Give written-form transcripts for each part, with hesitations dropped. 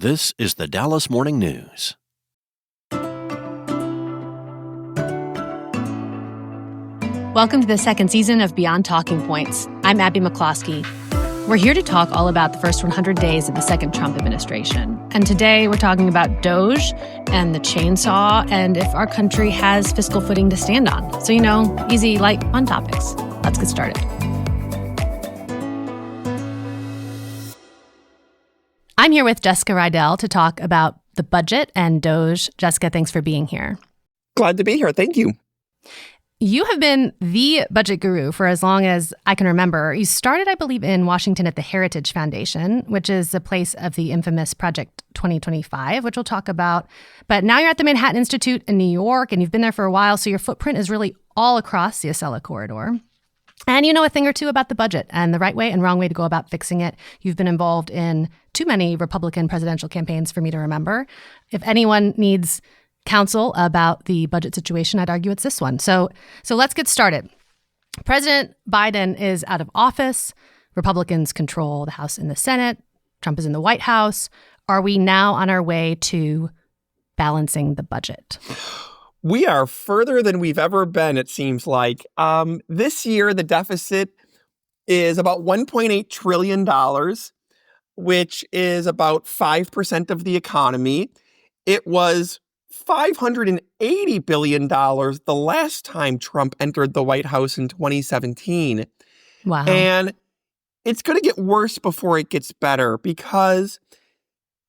This is the Dallas Morning News. Welcome to the second season of Beyond Talking Points. I'm Abby McCloskey. We're here to talk all about the first 100 days of the second Trump administration. And today we're talking about DOGE and the chainsaw and if our country has fiscal footing to stand on. So, easy, light, fun topics. Let's get started. I'm here with Jessica Riedl to talk about the budget and DOGE. Jessica, thanks for being here. Glad to be here. Thank you. You have been the budget guru for as long as I can remember. You started, I believe, in Washington at the Heritage Foundation, which is the place of the infamous Project 2025, which we'll talk about. But now you're at the Manhattan Institute in New York, and you've been there for a while, so your footprint is really all across the Acela corridor. And you know a thing or two about the budget and the right way and wrong way to go about fixing it. You've been involved in too many Republican presidential campaigns for me to remember. If anyone needs counsel about the budget situation, I'd argue it's this one. So let's get started. President Biden is out of office. Republicans control the House and the Senate. Trump is in the White House. Are we now on our way to balancing the budget? We are further than we've ever been, it seems like. This year, the deficit is about $1.8 trillion, which is about 5% of the economy. It was $580 billion the last time Trump entered the White House in 2017. Wow. And it's going to get worse before it gets better, because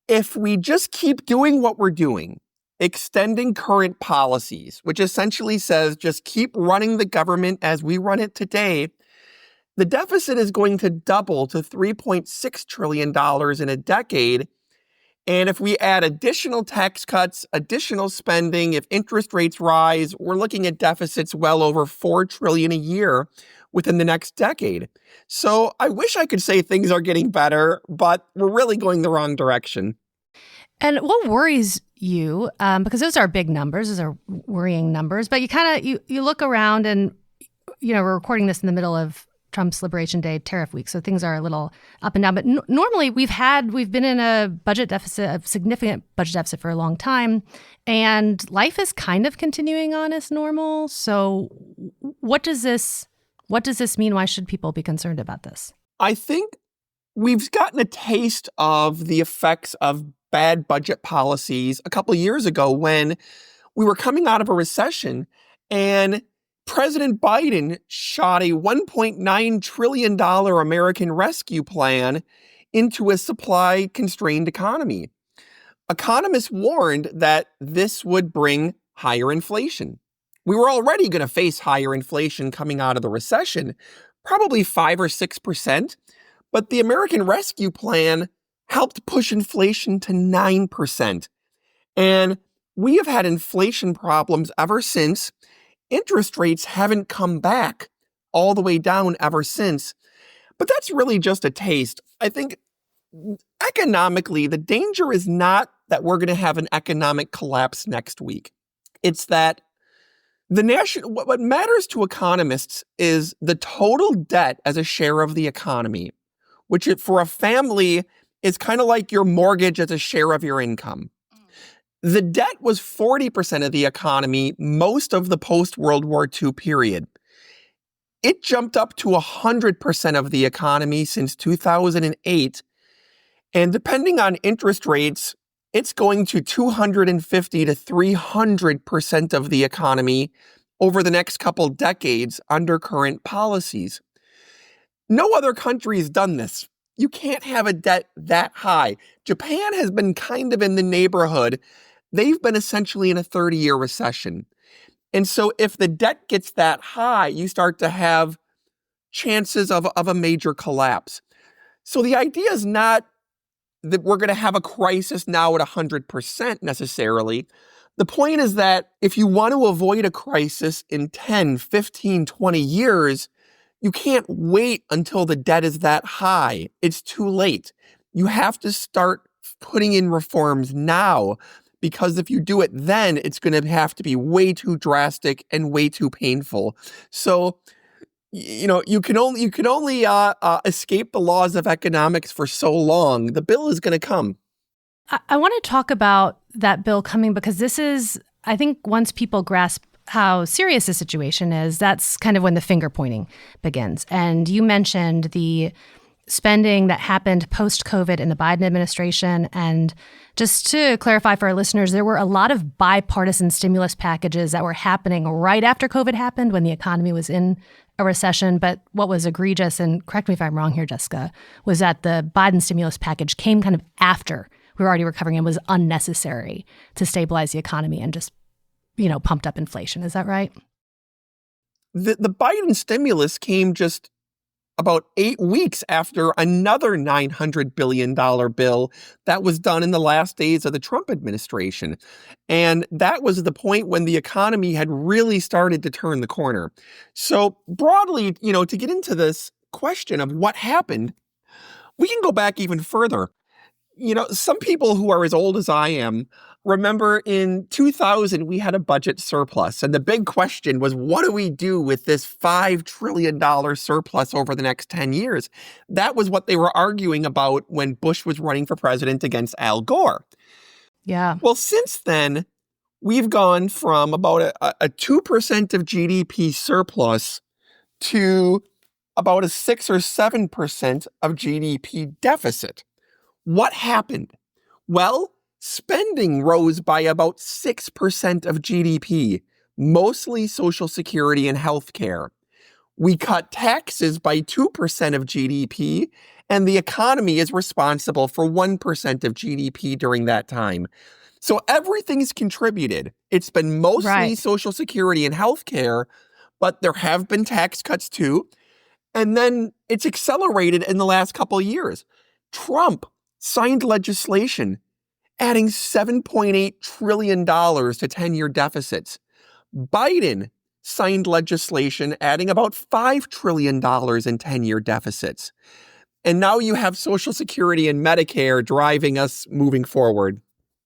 if we just keep doing what we're doing, extending current policies, which essentially says just keep running the government as we run it today, the deficit is going to double to $3.6 trillion in a decade. And if we add additional tax cuts, additional spending, if interest rates rise, we're looking at deficits well over $4 trillion a year within the next decade. So I wish I could say things are getting better, but we're really going the wrong direction. And what worries you, because those are big numbers, those are worrying numbers, but you look around and, we're recording this in the middle of Trump's Liberation Day tariff week, so things are a little up and down. But normally we've been in a significant budget deficit for a long time, and life is kind of continuing on as normal. So what does this mean? Why should people be concerned about this? I think we've gotten a taste of the effects of bad budget policies a couple of years ago when we were coming out of a recession and President Biden shot a $1.9 trillion American Rescue Plan into a supply-constrained economy. Economists warned that this would bring higher inflation. We were already going to face higher inflation coming out of the recession, probably 5 or 6%, but the American Rescue Plan helped push inflation to 9%. And we have had inflation problems ever since. Interest rates haven't come back all the way down ever since. But that's really just a taste. I think economically, the danger is not that we're going to have an economic collapse next week. It's that what matters to economists is the total debt as a share of the economy, which for a family is kind of like your mortgage as a share of your income. The debt was 40% of the economy most of the post-World War II period. It jumped up to 100% of the economy since 2008. And depending on interest rates, it's going to 250 to 300% of the economy over the next couple decades under current policies. No other country has done this. You can't have a debt that high. Japan has been kind of in the neighborhood. They've been essentially in a 30-year recession. And so if the debt gets that high, you start to have chances of a major collapse. So the idea is not that we're going to have a crisis now at 100% necessarily. The point is that if you want to avoid a crisis in 10, 15, 20 years, you can't wait until the debt is that high. It's too late. You have to start putting in reforms now, because if you do it then, it's going to have to be way too drastic and way too painful. So, you can only escape the laws of economics for so long. The bill is going to come. I want to talk about that bill coming because this is, I think, once people grasp how serious the situation is, that's kind of when the finger pointing begins. And you mentioned the spending that happened post-COVID in the Biden administration. And just to clarify for our listeners, there were a lot of bipartisan stimulus packages that were happening right after COVID happened when the economy was in a recession. But what was egregious, and correct me if I'm wrong here, Jessica, was that the Biden stimulus package came kind of after we were already recovering and was unnecessary to stabilize the economy and just, pumped up inflation. Is that right? The Biden stimulus came just about 8 weeks after another $900 billion bill that was done in the last days of the Trump administration. And that was the point when the economy had really started to turn the corner. So broadly, to get into this question of what happened, we can go back even further. Some people who are as old as I am remember in 2000, we had a budget surplus. And the big question was, what do we do with this $5 trillion surplus over the next 10 years? That was what they were arguing about when Bush was running for president against Al Gore. Yeah. Well, since then, we've gone from about a 2% of GDP surplus to about a 6 or 7% of GDP deficit. What happened? Well, spending rose by about 6% of GDP, mostly Social Security and healthcare. We cut taxes by 2% of GDP, and the economy is responsible for 1% of GDP during that time. So everything's contributed. It's been mostly Social Security and healthcare, but there have been tax cuts too. And then it's accelerated in the last couple of years. Trump signed legislation adding $7.8 trillion to 10-year deficits. Biden signed legislation adding about $5 trillion in 10-year deficits. And now you have Social Security and Medicare driving us moving forward.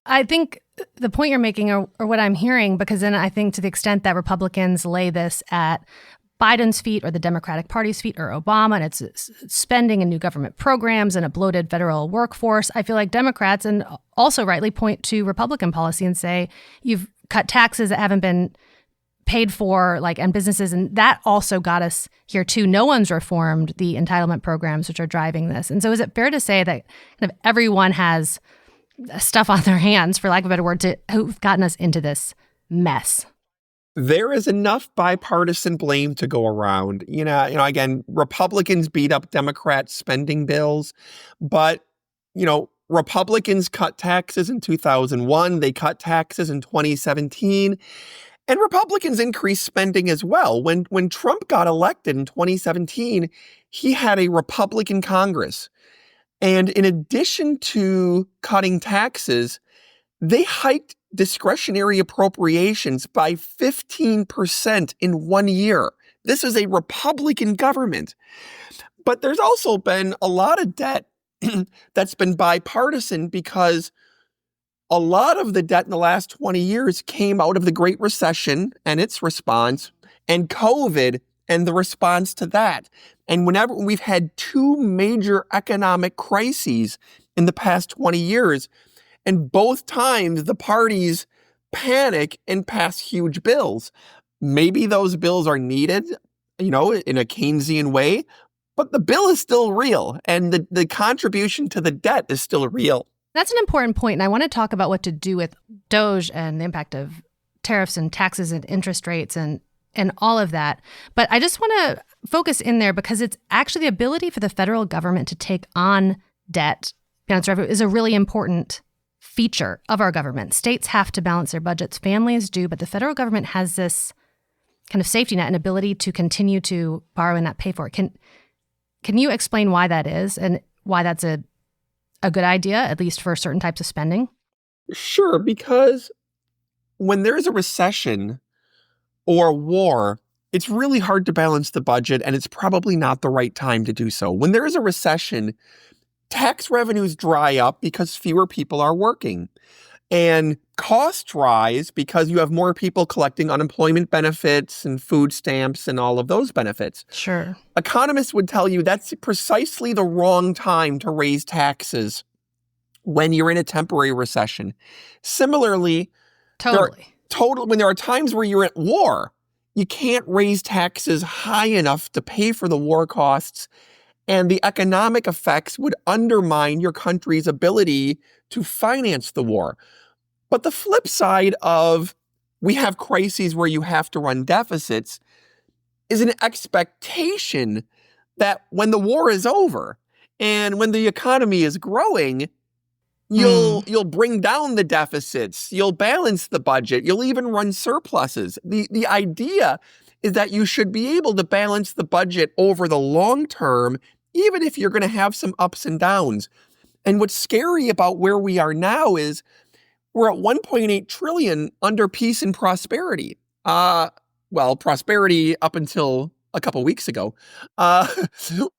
I think the point you're making, or what I'm hearing, because then I think to the extent that Republicans lay this at Biden's feet or the Democratic Party's feet or Obama, and it's spending and new government programs and a bloated federal workforce, I feel like Democrats, and also rightly, point to Republican policy and say, you've cut taxes that haven't been paid for, and businesses, and that also got us here too. No one's reformed the entitlement programs which are driving this. And so is it fair to say that kind of everyone has stuff on their hands, for lack of a better word, who've gotten us into this mess? There is enough bipartisan blame to go around. Again, Republicans beat up Democrat spending bills, but, Republicans cut taxes in 2001. They cut taxes in 2017. And Republicans increased spending as well. When Trump got elected in 2017, he had a Republican Congress. And in addition to cutting taxes, they hiked discretionary appropriations by 15% in 1 year. This is a Republican government. But there's also been a lot of debt that's been bipartisan because a lot of the debt in the last 20 years came out of the Great Recession and its response, and COVID and the response to that. And whenever we've had two major economic crises in the past 20 years, and both times the parties panic and pass huge bills. Maybe those bills are needed, in a Keynesian way, but the bill is still real, and the contribution to the debt is still real. That's an important point, and I want to talk about what to do with DOGE and the impact of tariffs and taxes and interest rates and all of that. But I just want to focus in there because it's actually the ability for the federal government to take on debt is a really important feature of our government. States have to balance their budgets, families do, but the federal government has this kind of safety net and ability to continue to borrow and not pay for it. Can you explain why that is and why that's a good idea, at least for certain types of spending? Sure, because when there's a recession or a war, it's really hard to balance the budget, and it's probably not the right time to do so. When there is a recession, tax revenues dry up because fewer people are working. And costs rise because you have more people collecting unemployment benefits and food stamps and all of those benefits. Sure. Economists would tell you that's precisely the wrong time to raise taxes when you're in a temporary recession. Similarly, Totally. when there are times where you're at war, you can't raise taxes high enough to pay for the war costs, and the economic effects would undermine your country's ability to finance the war. But the flip side of we have crises where you have to run deficits is an expectation that when the war is over and when the economy is growing, you'll bring down the deficits, you'll balance the budget, you'll even run surpluses. The idea is that you should be able to balance the budget over the long term, even if you're going to have some ups and downs. And what's scary about where we are now is we're at 1.8 trillion under peace and prosperity. Prosperity up until a couple weeks ago.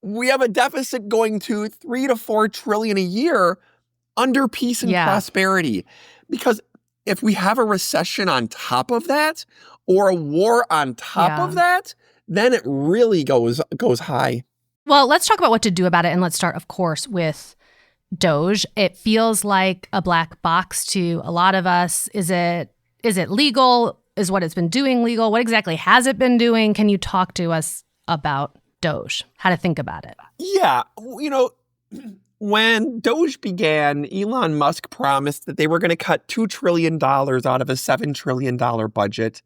We have a deficit going to 3 to 4 trillion a year under peace and prosperity. Because if we have a recession on top of that, or a war on top of that, then it really goes high. Well, let's talk about what to do about it. And let's start, of course, with DOGE. It feels like a black box to a lot of us. Is it legal? Is what it's been doing legal? What exactly has it been doing? Can you talk to us about DOGE, how to think about it? Yeah. When DOGE began, Elon Musk promised that they were going to cut $2 trillion out of a $7 trillion budget.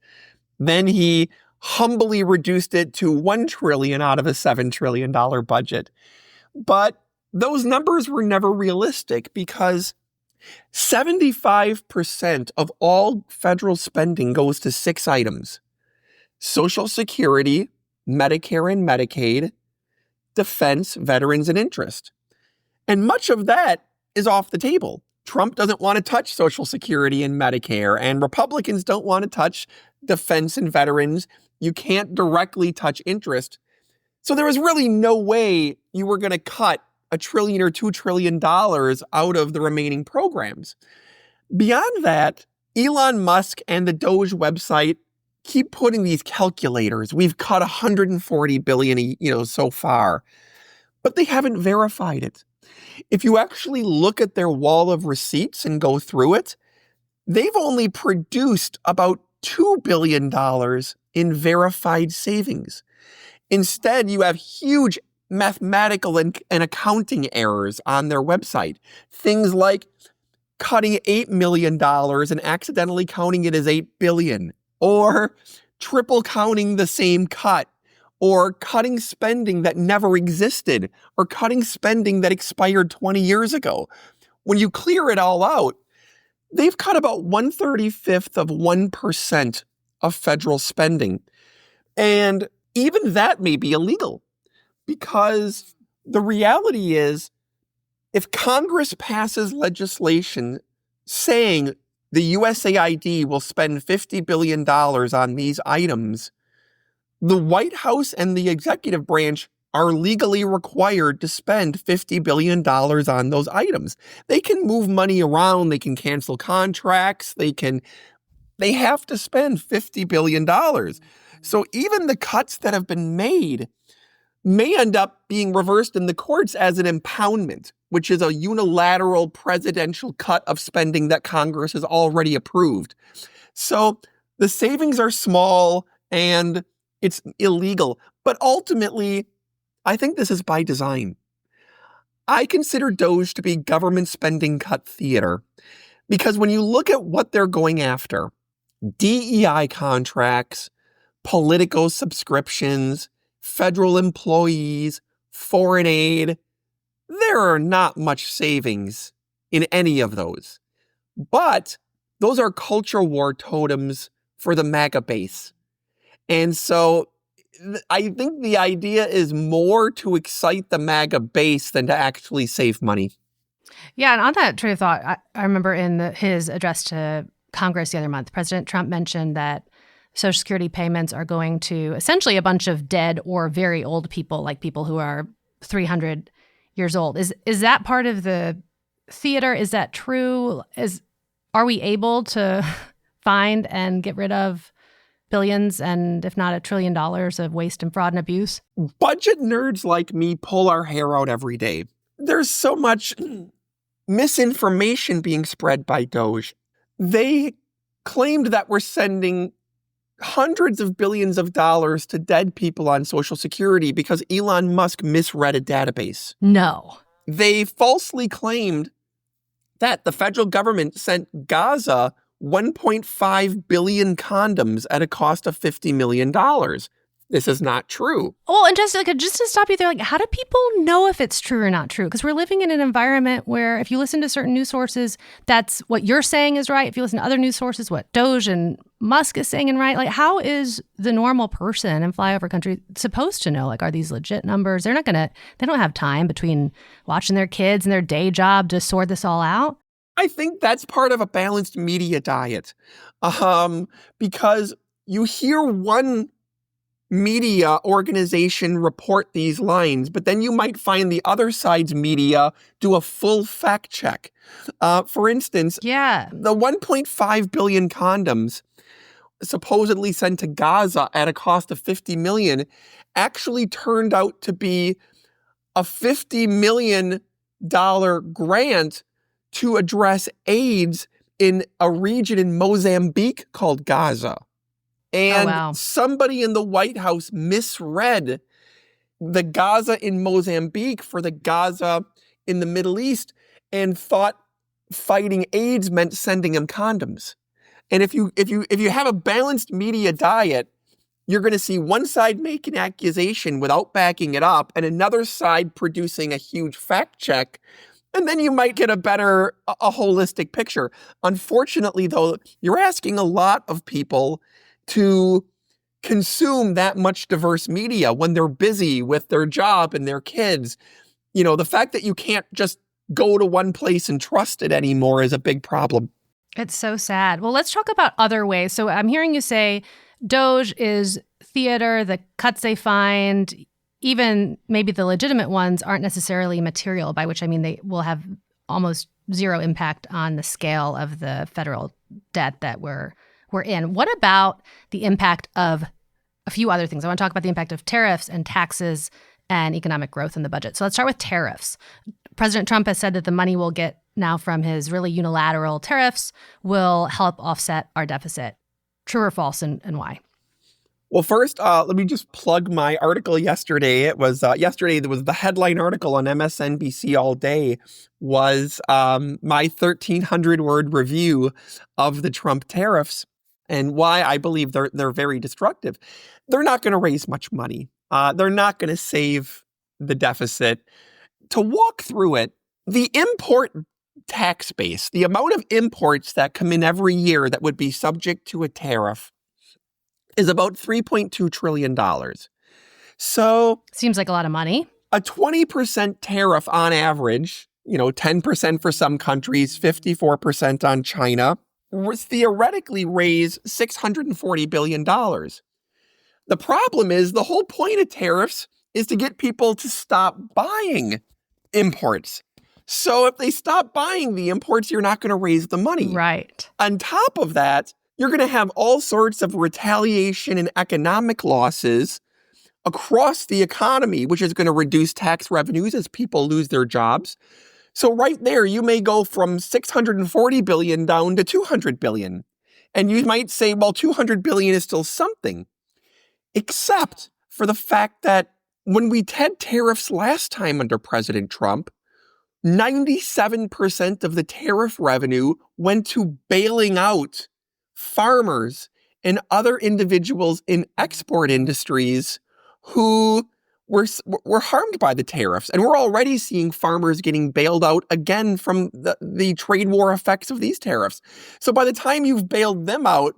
Then he humbly reduced it to $1 trillion out of a $7 trillion budget. But those numbers were never realistic because 75% of all federal spending goes to 6 items: Social Security, Medicare and Medicaid, defense, veterans, and interest. And much of that is off the table. Trump doesn't want to touch Social Security and Medicare, and Republicans don't want to touch defense and veterans. You can't directly touch interest. So there was really no way you were going to cut $1 trillion or $2 trillion out of the remaining programs. Beyond that, Elon Musk and the DOGE website keep putting these calculators. We've cut $140 billion, so far, but they haven't verified it. If you actually look at their wall of receipts and go through it, they've only produced about $2 billion in verified savings. Instead, you have huge mathematical and accounting errors on their website. Things like cutting $8 million and accidentally counting it as $8 billion, or triple counting the same cut, or cutting spending that never existed, or cutting spending that expired 20 years ago. When you clear it all out, they've cut about 1/35 of 1% of federal spending. And even that may be illegal, because the reality is, if Congress passes legislation saying the USAID will spend $50 billion on these items, the White House and the executive branch are legally required to spend $50 billion on those items. They can move money around, they can cancel contracts, they have to spend $50 billion. So even the cuts that have been made may end up being reversed in the courts as an impoundment, which is a unilateral presidential cut of spending that Congress has already approved. So the savings are small and it's illegal. But ultimately, I think this is by design. I consider DOGE to be government spending cut theater, because when you look at what they're going after, DEI contracts, Politico subscriptions, federal employees, foreign aid, there are not much savings in any of those. But those are culture war totems for the MAGA base. And so I think the idea is more to excite the MAGA base than to actually save money. Yeah, and on that train of thought, I remember in his address to Congress the other month, President Trump mentioned that Social Security payments are going to essentially a bunch of dead or very old people, like people who are 300 years old. Is that part of the theater? Is that true? Are we able to find and get rid of billions and if not $1 trillion of waste and fraud and abuse? Budget nerds like me pull our hair out every day. There's so much misinformation being spread by DOGE. They claimed that we're sending hundreds of billions of dollars to dead people on Social Security because Elon Musk misread a database. No. They falsely claimed that the federal government sent Gaza 1.5 billion condoms at a cost of $50 million. This is not true. Well, and Jessica, just to stop you there, how do people know if it's true or not true? Because we're living in an environment where if you listen to certain news sources, that's what you're saying is right. If you listen to other news sources, what DOGE and Musk is saying and right, how is the normal person in flyover country supposed to know? Are these legit numbers? They don't have time between watching their kids and their day job to sort this all out. I think that's part of a balanced media diet, because you hear one media organization report these lines, but then you might find the other side's media do a full fact check. For instance, the 1.5 billion condoms supposedly sent to Gaza at a cost of $50 million actually turned out to be a $50 million grant to address AIDS in a region in Mozambique called Gaza. And somebody in the White House misread the Gaza in Mozambique for the Gaza in the Middle East and thought fighting AIDS meant sending them condoms. And if you have a balanced media diet, you're going to see one side make an accusation without backing it up and another side producing a huge fact check. And then you might get a holistic picture. Unfortunately, though, you're asking a lot of people to consume that much diverse media when they're busy with their job and their kids. The fact that you can't just go to one place and trust it anymore is a big problem. It's so sad. Well, let's talk about other ways. So I'm hearing you say DOGE is theater, the cuts they find, even maybe the legitimate ones, aren't necessarily material, by which I mean they will have almost zero impact on the scale of the federal debt that we're in. What about the impact of a few other things? I want to talk about the impact of tariffs and taxes and economic growth in the budget. So let's start with tariffs. President Trump has said that the money we'll get now from his really unilateral tariffs will help offset our deficit. True or false, and why? Well, first, let me just plug my article yesterday. It was yesterday. There was the headline article on MSNBC all day was my 1,300-word review of the Trump tariffs and why I believe they're very destructive. They're not going to raise much money. They're not going to save the deficit. To walk through it, the import tax base, the amount of imports that come in every year that would be subject to a tariff, is about $3.2 trillion. So seems like a lot of money. A 20% tariff on average, 10% for some countries, 54% on China, would theoretically raise $640 billion. The problem is the whole point of tariffs is to get people to stop buying imports. So if they stop buying the imports, you're not going to raise the money. Right. On top of that, you're going to have all sorts of retaliation and economic losses across the economy, which is going to reduce tax revenues as people lose their jobs. So right there, you may go from $640 billion down to $200 billion. And you might say, well, $200 billion is still something, except for the fact that when we had tariffs last time under President Trump, 97% of the tariff revenue went to bailing out farmers and other individuals in export industries who were harmed by the tariffs. And we're already seeing farmers getting bailed out again from the trade war effects of these tariffs. So by the time you've bailed them out,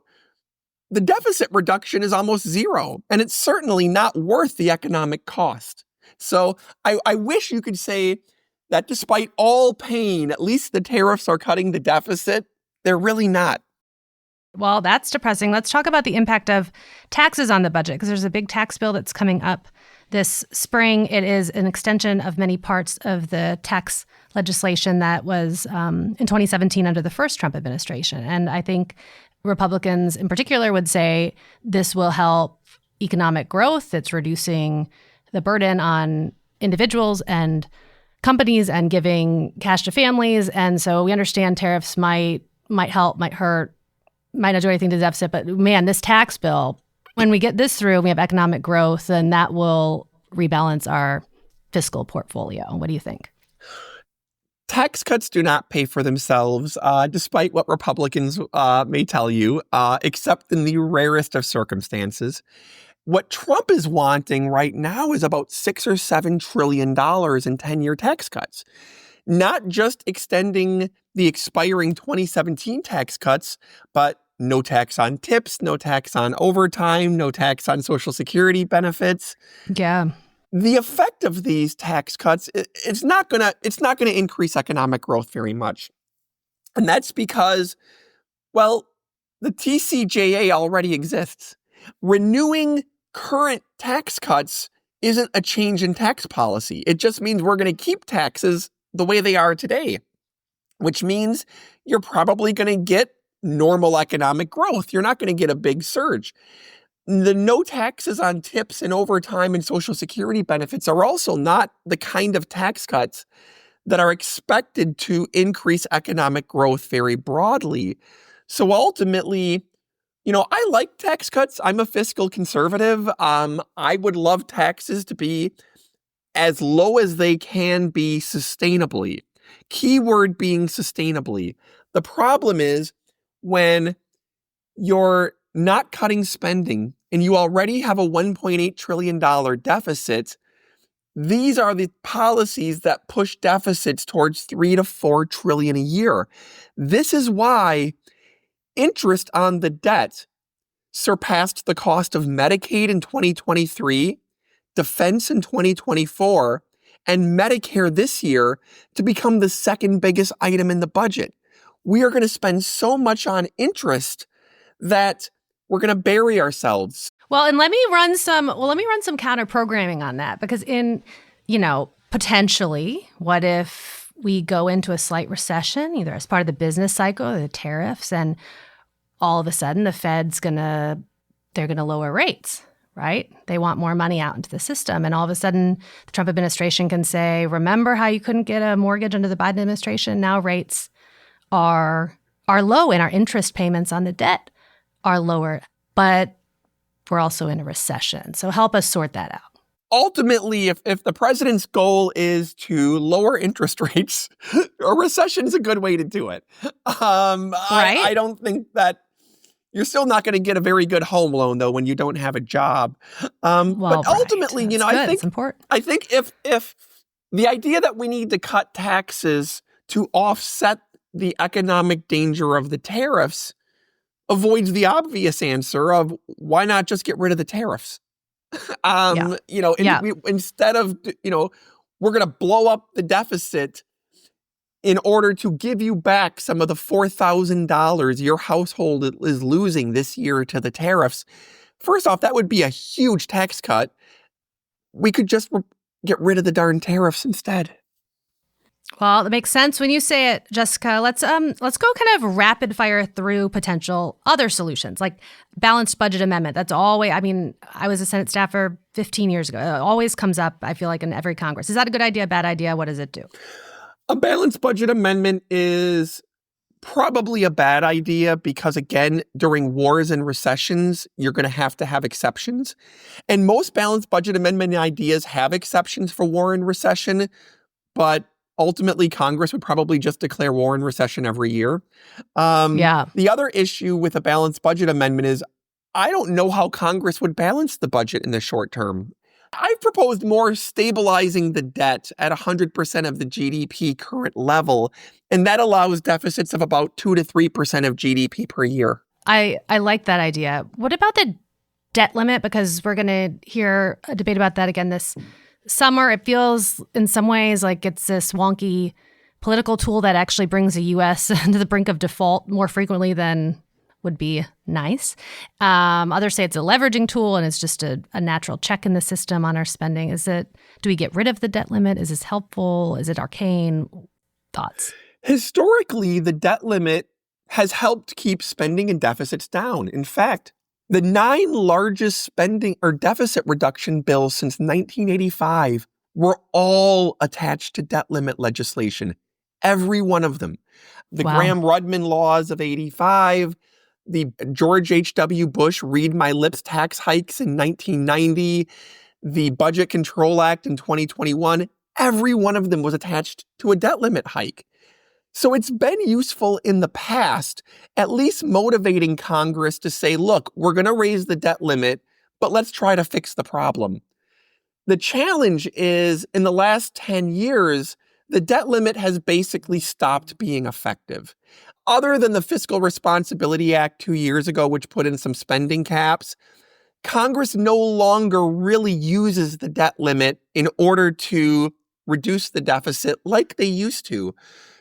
the deficit reduction is almost zero. And it's certainly not worth the economic cost. So I wish you could say that despite all pain, at least the tariffs are cutting the deficit. They're really not. Well, that's depressing. Let's talk about the impact of taxes on the budget, because there's a big tax bill that's coming up this spring. It is an extension of many parts of the tax legislation that was in 2017 under the first Trump administration. And I think Republicans in particular would say this will help economic growth. It's reducing the burden on individuals and companies and giving cash to families. And so we understand tariffs might help, might hurt, might not do anything to the deficit. But man, this tax bill, when we get this through, we have economic growth, and that will rebalance our fiscal portfolio. What do you think? Tax cuts do not pay for themselves, despite what Republicans may tell you, except in the rarest of circumstances. What Trump is wanting right now is about $6 or $7 trillion in 10-year tax cuts. Not just extending the expiring 2017 tax cuts, but no tax on tips, no tax on overtime, no tax on Social Security benefits. Yeah. The effect of these tax cuts, it's not gonna increase economic growth very much. And that's because, well, the TCJA already exists. Renewing current tax cuts isn't a change in tax policy. It just means we're going to keep taxes the way they are today, which means you're probably going to get normal economic growth. You're not going to get a big surge. The no taxes on tips and overtime and Social Security benefits are also not the kind of tax cuts that are expected to increase economic growth very broadly. So ultimately, I like tax cuts. I'm a fiscal conservative. I would love taxes to be as low as they can be sustainably. Keyword being sustainably. The problem is when you're not cutting spending and you already have a $1.8 trillion deficit, these are the policies that push deficits towards $3 to $4 trillion a year. This is why interest on the debt surpassed the cost of Medicaid in 2023, defense in 2024, and Medicare this year to become the second biggest item in the budget. We are going to spend so much on interest that we're going to bury ourselves. Well, and let me run some counter programming on that, because potentially, what if we go into a slight recession, either as part of the business cycle or the tariffs, and all of a sudden the Fed's they're going to lower rates, right? They want more money out into the system. And all of a sudden the Trump administration can say, remember how you couldn't get a mortgage under the Biden administration? Now rates are low and our interest payments on the debt are lower, but we're also in a recession. So help us sort that out. Ultimately, if the president's goal is to lower interest rates, a recession is a good way to do it. Right? I don't think that you're still not going to get a very good home loan, though, when you don't have a job. But ultimately, right. I think it's important. I think if the idea that we need to cut taxes to offset the economic danger of the tariffs avoids the obvious answer of why not just get rid of the tariffs? Instead of, we're going to blow up the deficit in order to give you back some of the $4,000 your household is losing this year to the tariffs. First off, that would be a huge tax cut. We could just get rid of the darn tariffs instead. Well, it makes sense when you say it, Jessica. Let's go kind of rapid fire through potential other solutions, like balanced budget amendment. That's always, I was a Senate staffer 15 years ago. It always comes up, I feel like, in every Congress. Is that a good idea, bad idea? What does it do? A balanced budget amendment is probably a bad idea because, again, during wars and recessions, you're going to have exceptions. And most balanced budget amendment ideas have exceptions for war and recession, but ultimately, Congress would probably just declare war and recession every year. The other issue with a balanced budget amendment is I don't know how Congress would balance the budget in the short term. I've proposed more stabilizing the debt at 100% of the GDP current level, and that allows deficits of about 2 to 3% of GDP per year. I like that idea. What about the debt limit? Because we're going to hear a debate about that again this summer. It feels in some ways like it's this wonky political tool that actually brings the U.S. to the brink of default more frequently than would be nice. Others say it's a leveraging tool and it's just a natural check in the system on our spending. Do we get rid of the debt limit? Is this helpful? Is it arcane? Thoughts? Historically, the debt limit has helped keep spending and deficits down. In fact, the 9 largest spending or deficit reduction bills since 1985 were all attached to debt limit legislation. Every one of them. The Wow. Graham-Rudman laws of 85, the George H.W. Bush read my lips tax hikes in 1990, the Budget Control Act in 2021, every one of them was attached to a debt limit hike. So it's been useful in the past, at least motivating Congress to say, look, we're going to raise the debt limit, but let's try to fix the problem. The challenge is, in the last 10 years, the debt limit has basically stopped being effective. Other than the Fiscal Responsibility Act 2 years ago, which put in some spending caps, Congress no longer really uses the debt limit in order to reduce the deficit like they used to.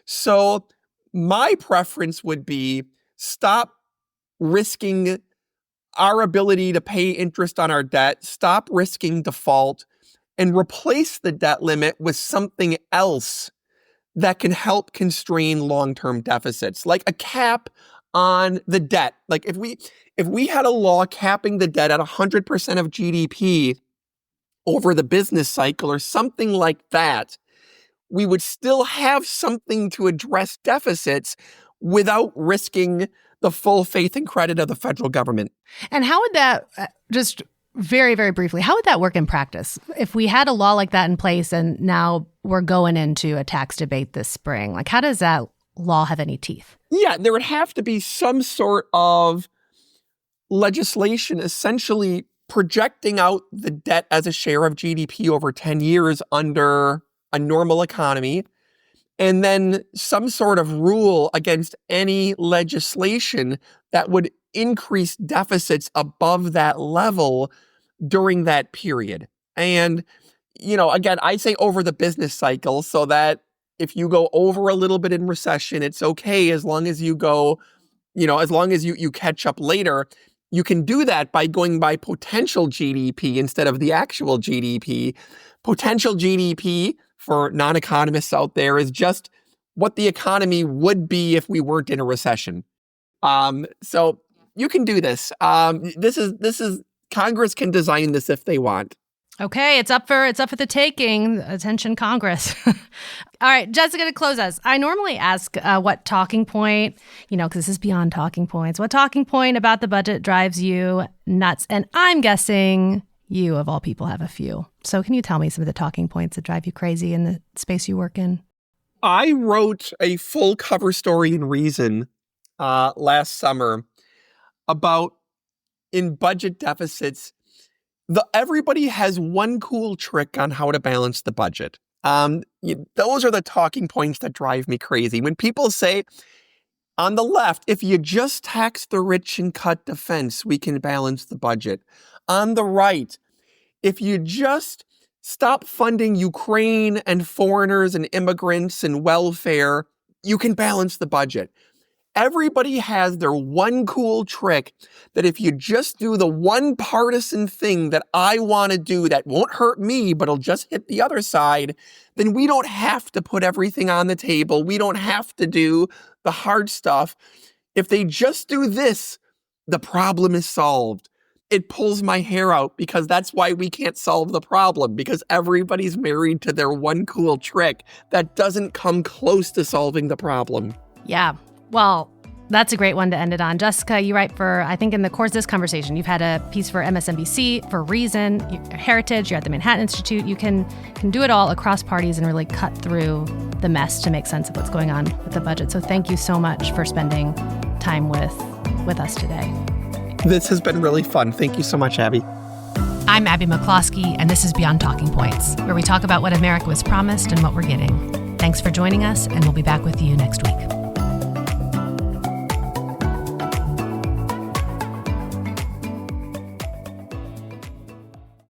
So my preference would be stop risking our ability to pay interest on our debt, stop risking default, and replace the debt limit with something else that can help constrain long-term deficits, like a cap on the debt. Like if we had a law capping the debt at 100% of GDP over the business cycle or something like that, we would still have something to address deficits without risking the full faith and credit of the federal government. And how would that, just very, very briefly, how would that work in practice? If we had a law like that in place and now we're going into a tax debate this spring, like how does that law have any teeth? Yeah, there would have to be some sort of legislation essentially projecting out the debt as a share of GDP over 10 years under a normal economy, and then some sort of rule against any legislation that would increase deficits above that level during that period. And, again, I say over the business cycle so that if you go over a little bit in recession, it's okay as long as you go, as long as you catch up later. You can do that by going by potential GDP instead of the actual GDP. Potential GDP, for non-economists out there, is just what the economy would be if we weren't in a recession. So you can do this. This is Congress can design this if they want. Okay, it's up for the taking. Attention, Congress. All right, Jessica, to close us, I normally ask what talking point, because this is beyond talking points, what talking point about the budget drives you nuts? And I'm guessing you, of all people, have a few. So can you tell me some of the talking points that drive you crazy in the space you work in? I wrote a full cover story in Reason last summer about, in budget deficits, everybody has one cool trick on how to balance the budget. Those are the talking points that drive me crazy. When people say, on the left, if you just tax the rich and cut defense, we can balance the budget. On the right, if you just stop funding Ukraine and foreigners and immigrants and welfare, you can balance the budget. Everybody has their one cool trick that if you just do the one partisan thing that I want to do that won't hurt me, but it'll just hit the other side, then we don't have to put everything on the table. We don't have to do the hard stuff. If they just do this, the problem is solved. It pulls my hair out because that's why we can't solve the problem, because everybody's married to their one cool trick that doesn't come close to solving the problem. Yeah. Well, that's a great one to end it on. Jessica, you write for, I think in the course of this conversation, you've had a piece for MSNBC, for Reason, Heritage, you're at the Manhattan Institute. You can do it all across parties and really cut through the mess to make sense of what's going on with the budget. So thank you so much for spending time with us today. This has been really fun. Thank you so much, Abby. I'm Abby McCloskey, and this is Beyond Talking Points, where we talk about what America was promised and what we're getting. Thanks for joining us, and we'll be back with you next week.